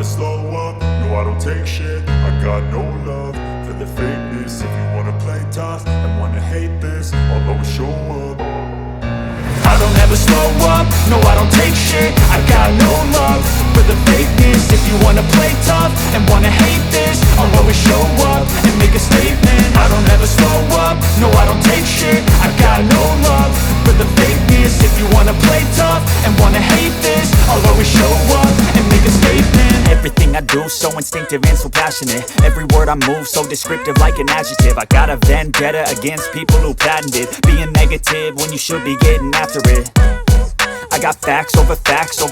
slow up, no I don't take shit. I got no love for the fakeness. If you wanna play tough and wanna hate this, I'll always show up. I don't ever slow up, no I don't take shit. I got no love for the fakeness. If you wanna play tough and wanna hate this, I'll always show up and make a statement. I don't ever slow up, no I don't take shit. I got no love for the fakeness. If you wanna play tough and wanna hate this, I'll always show up and make a statement. Everything I do so instinctive and so passionate. Every word I move so descriptive like an adjective. I got a vendetta against people who patented being negative when you should be getting after it. I got facts over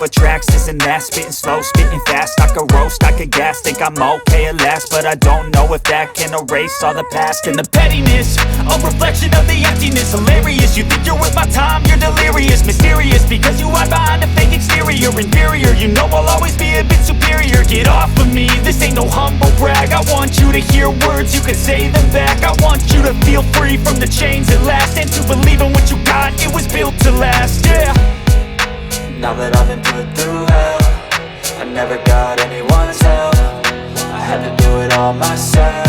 tracks, this and that. Spitting slow, spitting fast, I could roast, I could gas. Think I'm okay at last, but I don't know if that can erase all the past. And the pettiness, a reflection of the emptiness. Hilarious, you think you're worth my time, you're delirious. Mysterious, because you hide behind a fake exterior. Inferior, you know I'll always be a bit superior. Get off of me, this ain't no humble brag. I want you to hear words, you can say them back. I want you to feel free from the chains at last, and to believe in what you got, it was built to last, yeah. Now that I've been put through hell, I never got anyone's help. I had to do it all myself.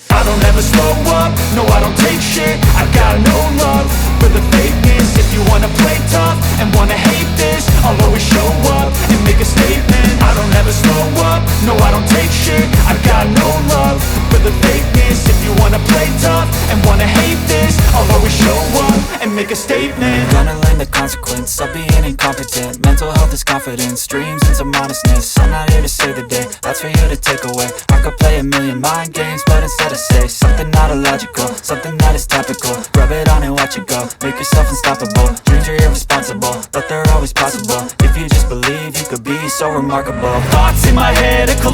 I don't ever slow up, no I don't take shit. I got no love for the fakeness. If you wanna play tough and wanna hate this, I'll always show up and make a statement. I don't ever slow up, no I don't take shit. I got no love for the fakeness. If you wanna play tough and wanna hate this, I'll always show up and make a statement. Gonna learn the consequence of being incompetent. Mental health is confidence, dreams and some honestness. I'm not here to save the day, that's for you to take away. I could play a million mind games, but instead I say something not illogical, something that is topical. Rub it on and watch it go, make yourself unstoppable. Dreams are irresponsible, but they're always possible. If you just believe, you could be so remarkable. Thoughts in my head, a